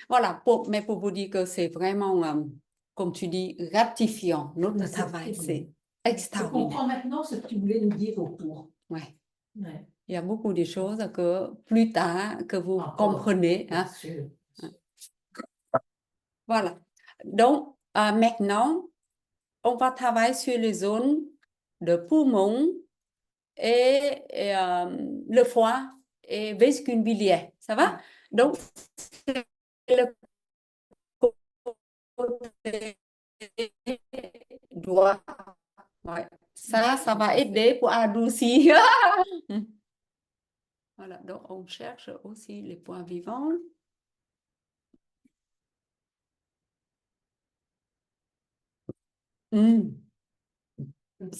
Voilà, mais pour vous dire que c'est vraiment, comme tu dis, gratifiant. Notre Mais c'est travail, très c'est bien. Je extraordinaire. comprends maintenant ce que tu voulais nous dire autour. Ouais. Ouais. Il y a beaucoup de choses que plus tard, que vous Encore, comprenez. bien Hein. sûr. Voilà. Donc, maintenant, on va travailler sur les zones de poumon et le foie et vésicule biliaire. Ça va? Donc, c'est le côté droit. Ouais. Ça va aider pour adoucir. Voilà, donc on cherche aussi les points vivants. Oui. On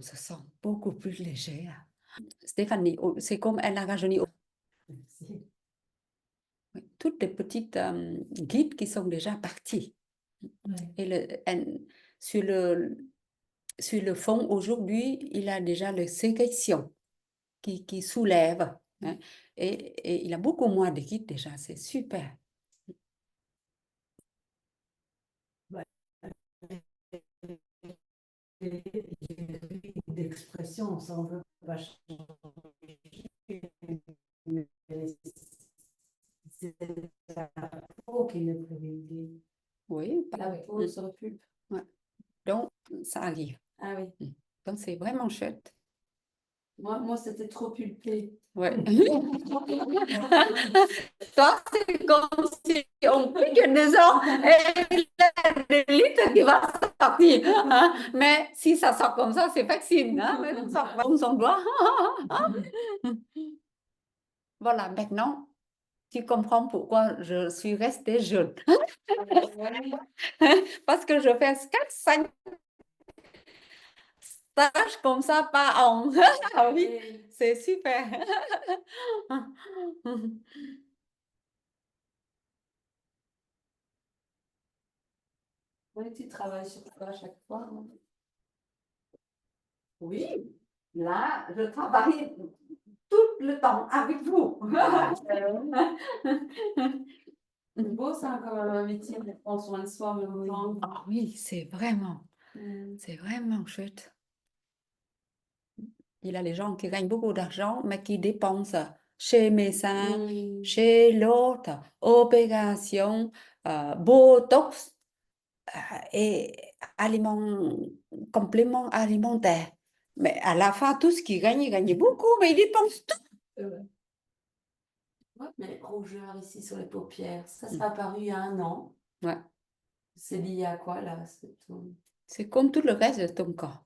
se sent beaucoup plus léger. Stéphanie, c'est comme elle a rajeuni. Merci. Oui, toutes les petites guides qui sont déjà parties. Ouais. Et sur le fond, aujourd'hui, il a déjà les sécrétions qui soulèvent. Hein, et il a beaucoup moins de guides déjà, c'est super. D'expression, ça on veut pas changer. C'est la peau qui est privilégiée. Oui, La peau sur le pulpe. ouais. Donc, ça arrive. Ah oui. Donc, c'est vraiment chouette. Moi c'était trop pulpé. Ouais. Toi, c'est comme si on pique des os et il y a des litres qui va sortir. Hein. Mais si ça sort comme ça, c'est facile. Hein. Mais ça sort comme son doigt. Voilà, maintenant, tu comprends pourquoi je suis restée jeune. Parce que je fais 4-5 stages comme ça par an. Ah oui, c'est super. Oui, tu travailles sur quoi à chaque fois? Hein? Oui, là, je travaille tout le temps avec vous. C'est beau ça, quand même, un métier qui prend soin de soi, en même temps. Ah oui, c'est vraiment chouette. Il y a les gens qui gagnent beaucoup d'argent, mais qui dépensent chez médecin, chez l'autre, opération, botox et compléments alimentaires. Mais à la fin, tout ce qu'ils gagnent, ils gagnent beaucoup, mais ils dépensent tout. Ouais, mais rougeur ici sur les paupières, ça a apparu il y a 1 an. Ouais. C'est lié à quoi là? C'est comme tout le reste de ton corps.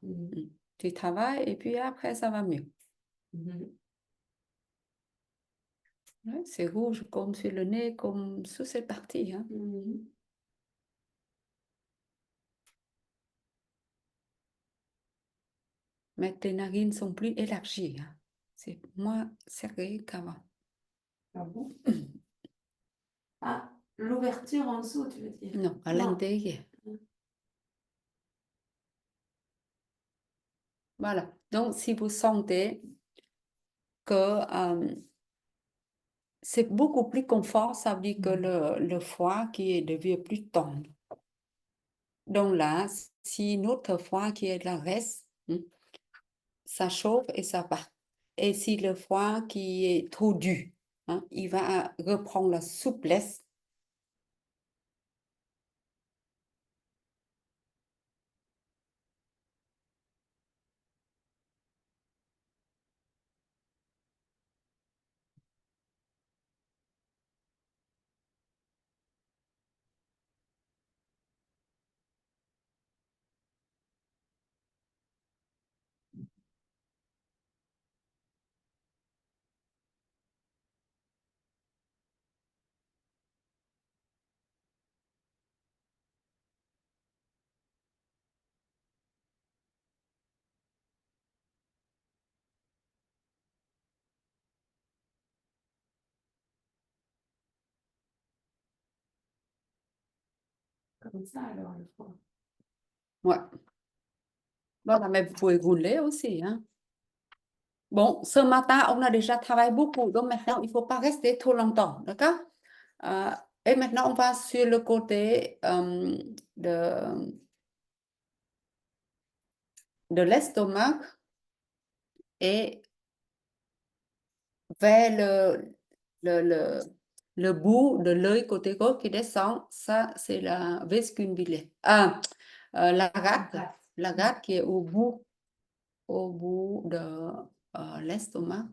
Tu travailles et puis après, ça va mieux. Ouais, c'est rouge comme sur le nez, comme sous cette partie. Hein. Mais tes narines sont plus élargies. Hein. C'est moins serré qu'avant. Ah bon? Ah, l'ouverture en dessous, tu veux dire? Non, à l'intérieur. Voilà. Donc, si vous sentez que c'est beaucoup plus confort, ça veut dire que le foie qui est devenu plus tendre. Donc là, si notre foie qui est là reste, ça chauffe et ça part. Et si le foie qui est trop dur, il va reprendre la souplesse. comme ça, alors, je crois. Ouais. Voilà, mais vous pouvez rouler aussi, hein. Bon, ce matin, on a déjà travaillé beaucoup, donc maintenant, il ne faut pas rester trop longtemps, d'accord? Et maintenant, on va sur le côté de l'estomac et vers le bout de l'œil côté gauche qui descend. Ça, c'est la vésicule biliaire. La rate qui est au bout de l'estomac.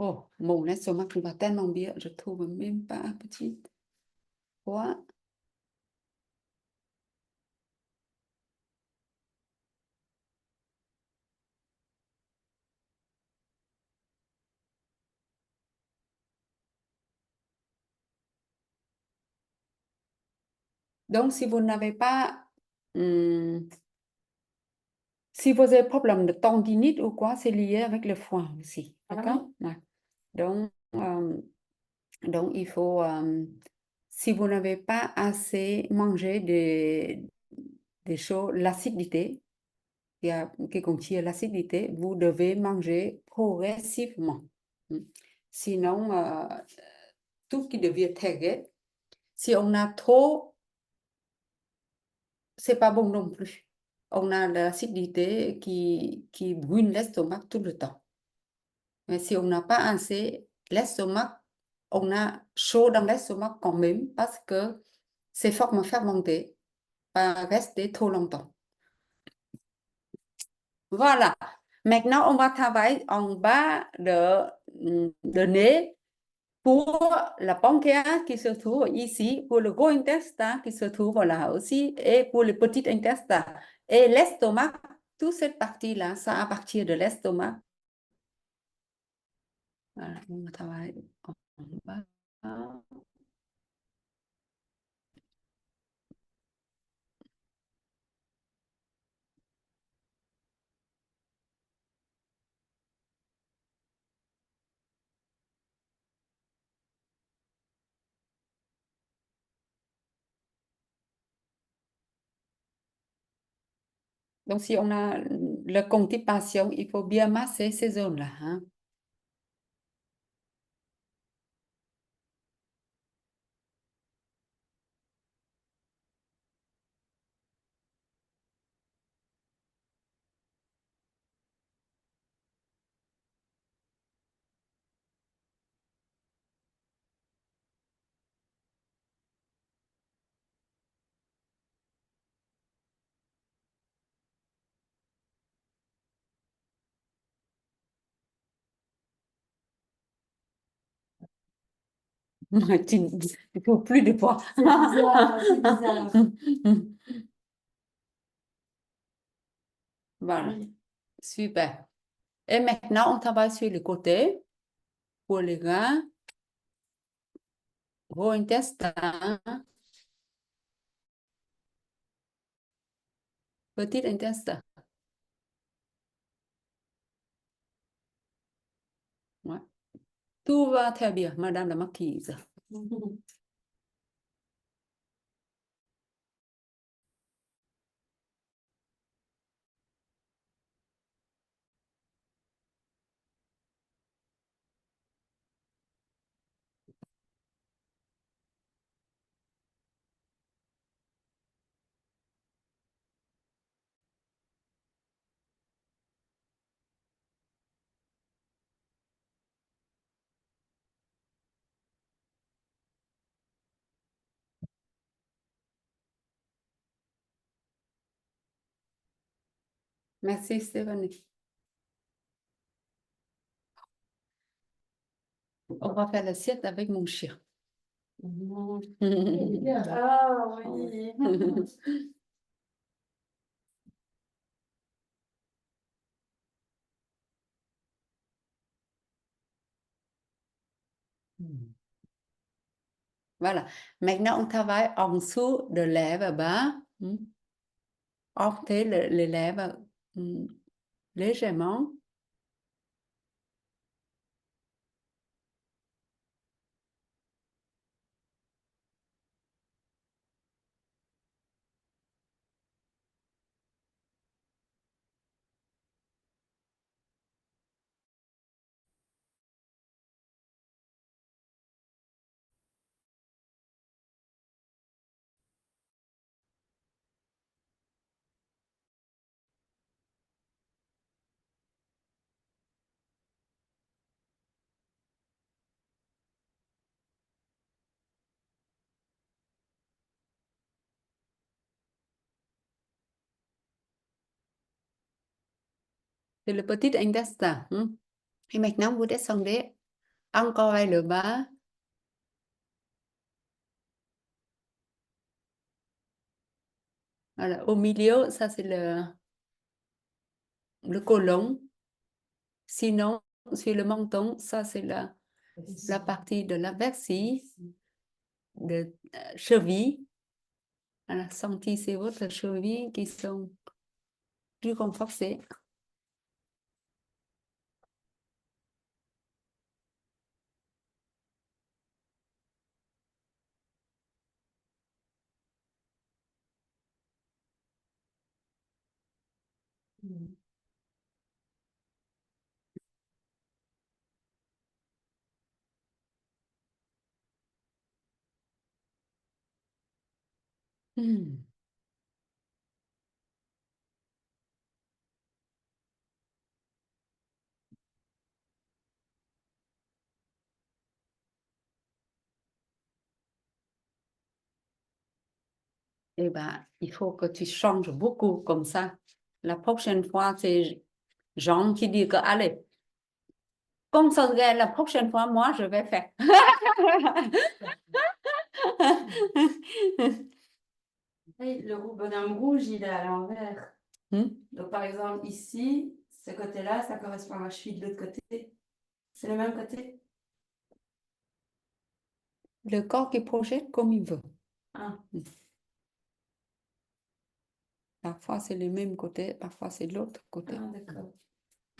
Oh, mon estomac il va tellement bien, je trouve même pas petite. Ouais. Donc, si vous n'avez pas, si vous avez problème de tendinite ou quoi, c'est lié avec le foie aussi. D'accord? Ouais. Donc, il faut, si vous n'avez pas assez mangé des choses, l'acidité, qui contient l'acidité, vous devez manger progressivement. Sinon, tout qui devient très gai. Si on a trop, c'est pas bon non plus. On a l'acidité qui brûle l'estomac tout le temps. Mais si on n'a pas assez, l'estomac, on a chaud dans l'estomac quand même parce que c'est fortement fermenté, pas rester trop longtemps. Voilà. Maintenant, on va travailler en bas de nez pour la pancréas qui se trouve ici, pour le gros intestin qui se trouve là aussi, et pour le petit intestin. Et l'estomac, toute cette partie-là, ça à partir de l'estomac. Voilà, on va travailler en bas. Donc, si on a la constipation, il faut bien masser ces zones-là. Hein. Il faut plus de poids. C'est bizarre, c'est bizarre. Voilà, super. Et maintenant, on travaille sur le côté pour les reins, gros intestin, petit intestin. Ouais. Tout va très bien, Madame la Marquise. Merci, Stéphanie. On va faire l'assiette avec mon chien. Ah oui. Voilà. Maintenant, on travaille en dessous de lèvres bas. Heurter les lèvres légèrement. C'est le petit intestin. Et maintenant, vous descendez encore vers le bas. Voilà. Au milieu, ça c'est le côlon. Sinon, sur le menton, ça c'est la partie de la vessie, de cheville. Voilà. Sentissez votre cheville qui sont plus renforcées. Eh ben, il faut que tu changes beaucoup comme ça. La prochaine fois, c'est Jean qui dit que, allez, comme ça, la prochaine fois, moi, je vais faire. Et le bonhomme rouge, il est à l'envers. Donc, par exemple, ici, ce côté-là, ça correspond à ma cheville de l'autre côté. C'est le même côté? Le corps qui projette comme il veut. Ah. Parfois, c'est le même côté, parfois, c'est l'autre côté. Ah, d'accord.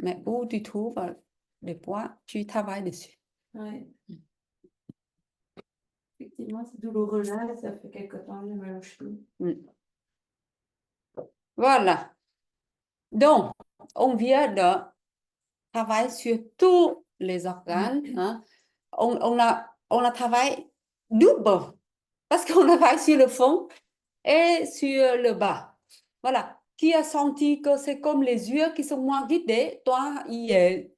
Mais où tu trouves les points, tu travailles dessus. Oui. Effectivement, c'est douloureux là, ça fait quelque temps que je ne me lâche plus. Voilà. Donc, on vient de travailler sur tous les organes. Hein. On a travaillé double parce qu'on a travaillé sur le fond et sur le bas. Voilà. Qui a senti que c'est comme les yeux qui sont moins guidés? Toi, les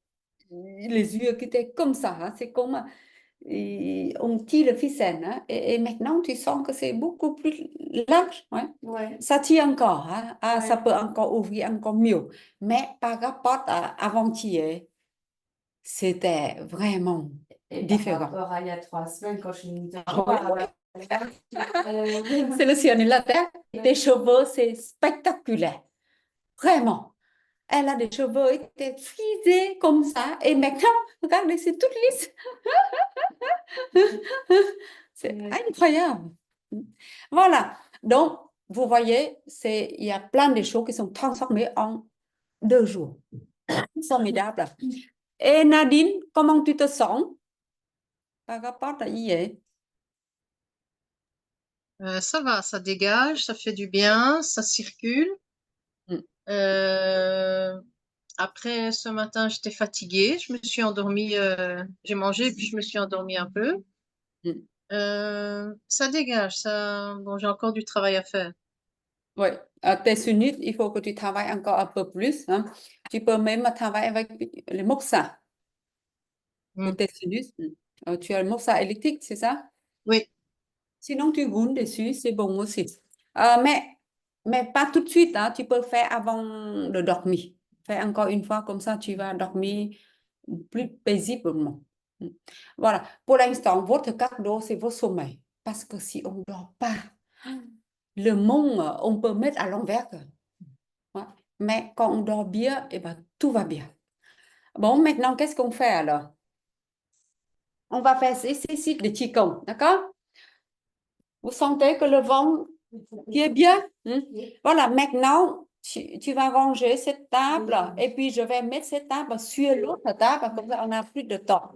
yeux qui étaient comme ça. Hein. C'est comme on tire le ficelle. Hein. Et maintenant, tu sens que c'est beaucoup plus large. Ouais. Ouais. Ça tient encore. Hein. Ah, Ouais. ça peut encore ouvrir encore mieux. Mais par rapport à avant-hier, c'était vraiment différent. Par rapport à il y a 3 semaines, quand je suis venue te Ouais. C'est le ciel-la-terre. Tes cheveux, c'est spectaculaire. Vraiment. Elle a des cheveux qui étaient frisés comme ça. Et maintenant, regardez, c'est toute lisse. C'est incroyable. Voilà. Donc, vous voyez, il y a plein de choses qui sont transformées en 2 jours. Formidable. Et Nadine, comment tu te sens par rapport à hier? Ça va, ça dégage, ça fait du bien, ça circule. Après, ce matin, j'étais fatiguée, je me suis endormie, j'ai mangé puis je me suis endormie un peu. Ça dégage, ça. Bon, j'ai encore du travail à faire. Oui, tes sinus, il faut que tu travailles encore un peu plus. Hein. Tu peux même travailler avec les moxa pour tes sinus. Tu as le moxa électrique, c'est ça? Oui. Sinon, tu roules dessus, c'est bon aussi. Mais pas tout de suite, hein. Tu peux le faire avant de dormir. Fais encore une fois, comme ça, tu vas dormir plus paisiblement. Voilà. Pour l'instant, votre cadeau, c'est votre sommeil. Parce que si on ne dort pas, le monde, on peut mettre à l'envers. Ouais. Mais quand on dort bien, eh ben, tout va bien. Bon, maintenant, qu'est-ce qu'on fait alors? On va faire ces cycles de Qigong, d'accord? Vous sentez que le vent qui est bien? Voilà, maintenant, tu vas ranger cette table et puis je vais mettre cette table sur l'autre table, comme ça on n'a plus de temps.